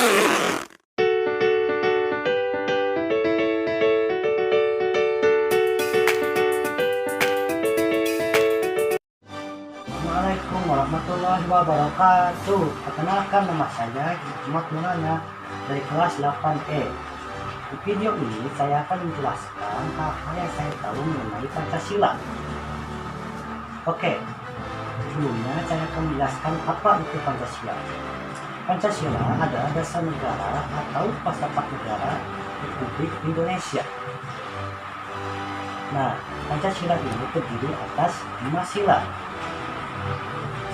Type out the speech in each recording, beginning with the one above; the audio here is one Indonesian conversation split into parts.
Assalamualaikum warahmatullahi wabarakatuh. Perkenalkan, nama saya Hikmat Maulana dari kelas 8E. Di video ini saya akan menjelaskan hal-hal yang saya tahu mengenai Pancasila. Oke, sebelumnya saya akan menjelaskan apa itu Pancasila. Pancasila adalah dasar negara atau falsafah negara Republik Indonesia. Nah, Pancasila ini terdiri atas 5 sila.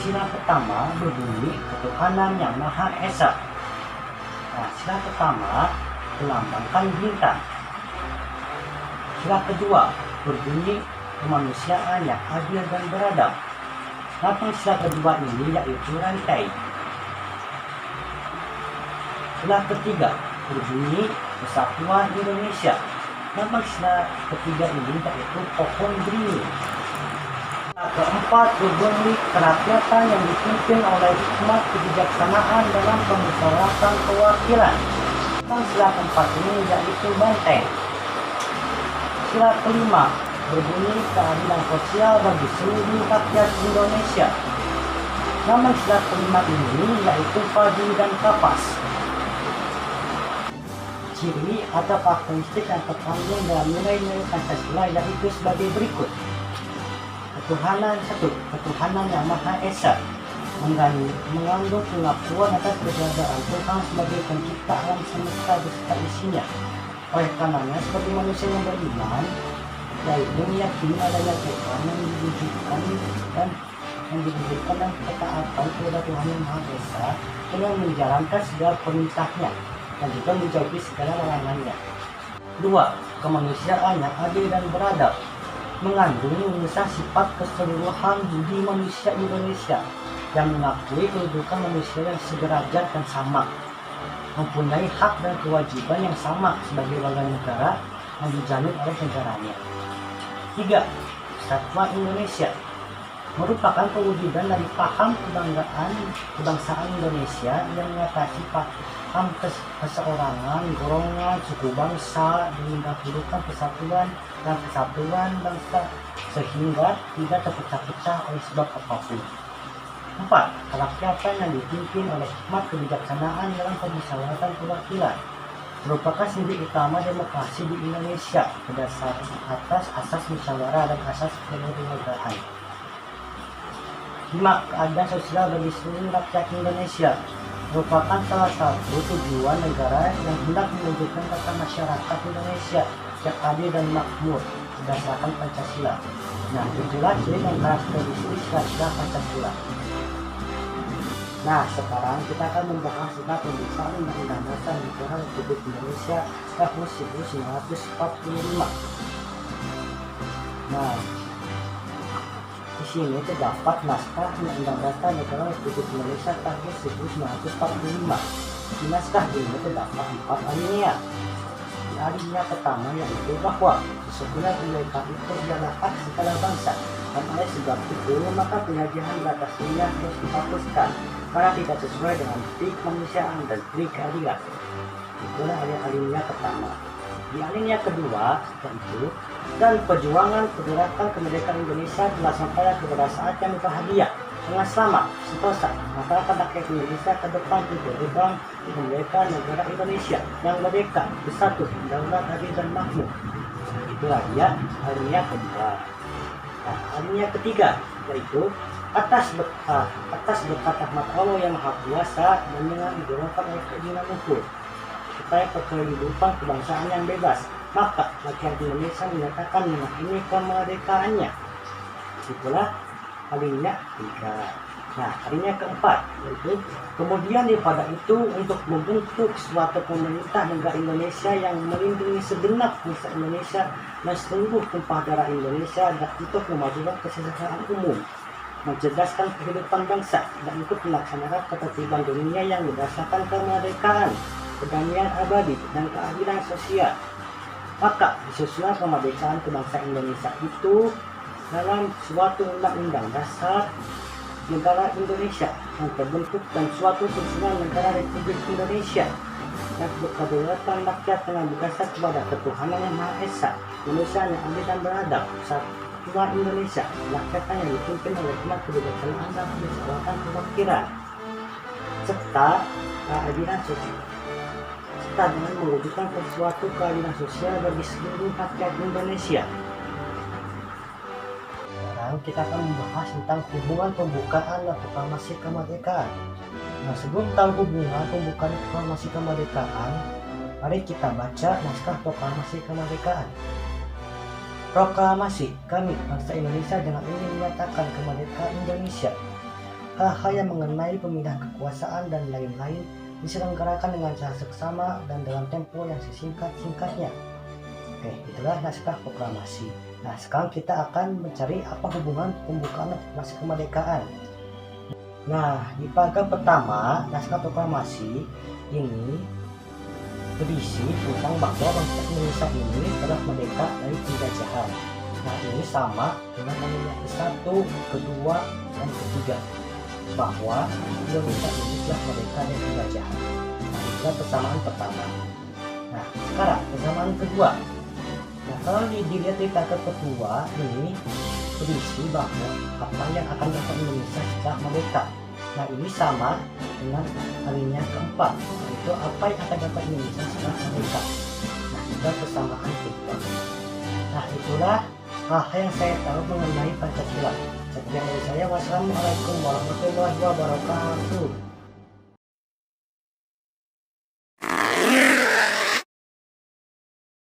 Sila pertama berbunyi ketuhanan yang Maha Esa. Nah, sila pertama melambangkan bintang. Sila kedua berbunyi kemanusiaan yang adil dan beradab. Lambang sila kedua ini yaitu rantai. Sila ketiga berbunyi Persatuan Indonesia. Lambang sila ketiga ini yaitu pohon beringin. Keempat berbunyi kerakyatan yang dipimpin oleh hikmat kebijaksanaan dalam pemusyawaratan perwakilan. Sila keempat ini yaitu banteng. Sila kelima berbunyi keadilan sosial bagi seluruh rakyat Indonesia. Nama sila kelima ini yaitu padi dan kapas. Ciri atau karakteristik yang terkandung dalam nilai-nilai Pancasila yaitu sebagai berikut. Ketuhanan yang Maha Esa, mengandung pengakuan atas keberadaan Tuhan sebagai pencipta alam semesta beserta isinya. Oleh karenanya, sebagai manusia yang beriman, yaitu meyakini adanya Tuhan yang diwujudkan dan ketaatan kepada Tuhan yang Maha Esa dengan menjalankan segala perintahnya dan juga menjauhi segala larangannya. 2. Kemanusiaan yang adil dan beradab, mengandung menyesal sifat keseluruhan budi manusia Indonesia yang mengakui kedudukan manusia yang sederajat dan sama, mempunyai hak dan kewajiban yang sama sebagai warga negara yang dijamin oleh negaranya. 3. Persatuan Indonesia, merupakan perwujudan dari paham kebangsaan Indonesia yang mengatasi paham keseorangan, golongan, suku bangsa, dan mendahulukan persatuan dan kesatuan bangsa sehingga tidak terpecah-pecah oleh sebab apapun. 4. Kerakyatan yang dipimpin oleh hikmat kebijaksanaan dalam pemusyawaratan perwakilan, merupakan sendi utama demokrasi di Indonesia berdasarkan atas asas musyawarah dan asas kelembagaan. 5. Keadilan sosial bagi seluruh rakyat Indonesia, merupakan salah satu tujuan negara yang hendak mewujudkan tata masyarakat Indonesia yang adil dan makmur berdasarkan Pancasila. Nah, itulah ciri dan karakteristik sila Pancasila. Nah, sekarang kita akan membahas tentang pembukaan Undang-Undang Dasar Negara Republik Indonesia tahun 1945. Nah, di sini terdapat naskah Undang-Undang Dasar Negara Republik Indonesia tahun 1945. Di naskah ini terdapat 4 alinea. Di alinea pertama yaitu bahwa sesungguhnya kemerdekaan itu adalah hak segala bangsa, dan oleh sebab itu maka penjajahan batas wilayah harus dihapuskan karena tidak sesuai dengan etik kemanusiaan dan etik keadilan. Itulah alinea pertama. Di alinea kedua yaitu dan perjuangan pergerakan kemerdekaan Indonesia telah sampai kepada saat yang bahagia dengan selamat sentosa masyarakat rakyat Indonesia ke depan untuk berjuang kemerdekaan negara Indonesia yang merdeka, bersatu, berdaulat, adil dan makmur. Itulah dia alinea kedua. Nah, alinea ketiga yaitu atas berkat rahmat Allah yang Maha Kuasa dan dengan didorongkan oleh keinginan luhur supaya kehidupan kebangsaan yang bebas, maka rakyat Indonesia menyatakan mengakhiri kemerdekaannya. Itulah alinea 3. Nah, alinea keempat yaitu kemudian daripada itu untuk membentuk suatu pemerintah negara Indonesia yang melindungi segenap bangsa Indonesia dan seluruh tumpah darah Indonesia dan untuk memajukan kesejahteraan umum, mencerdaskan kehidupan bangsa dan untuk melaksanakan ketertiban dunia yang berdasarkan kemerdekaan, perdamaian abadi dan keadilan sosial. Maka disusunlah kemerdekaan kebangsaan Indonesia itu dalam suatu undang-undang dasar negara Indonesia yang terbentuk dan suatu susunan negara Republik Indonesia yang berkedaulatan rakyat dengan berdasar kepada ketuhanan yang Maha Esa, Indonesia yang adil dan beradab, Kesatuan Indonesia, rakyatnya yang dipimpin oleh hikmat kebijaksanaan dan kedaulatan pemikiran, serta keadilan sosial, serta dengan mewujudkan suatu keadilan sosial bagi seluruh rakyat Indonesia. Sekarang kita akan membahas tentang hubungan pembukaan dan proklamasi kemerdekaan. Nah, sebelum tahu hubungan pembukaan proklamasi kemerdekaan, mari kita baca naskah proklamasi kemerdekaan. Proklamasi, kami bangsa Indonesia dengan ini menyatakan kemerdekaan Indonesia. Hal-hal yang mengenai pemindahan kekuasaan dan lain-lain diselenggarakan dengan cara seksama dan dalam tempo yang sesingkat-singkatnya. Oke, itulah naskah proklamasi. Nah, sekarang kita akan mencari apa hubungan pembukaan proklamasi kemerdekaan. Nah, di paragraf pertama, naskah proklamasi ini berisi tentang bahwa bangsa Indonesia ini telah merdeka dari penjajahan. Nah, ini sama dengan alinea ke-1, kedua, dan ketiga, bahwa Indonesia ini telah merdeka dari penjajahan. Nah, itulah persamaan pertama. Nah, sekarang persamaan kedua. Nah, kalau dilihat di paragraf kedua ini berisi bahwa apa yang akan dilakukan Indonesia setelah merdeka. Nah, ini sama dengan alinea keempat, yaitu apa yang akan dilakukan Indonesia setelah merdeka. Nah, itu persamaan kedua. Nah, itulah hal yang saya tahu mengenai Pancasila. Sekian dari saya. Wassalamualaikum warahmatullahi wabarakatuh.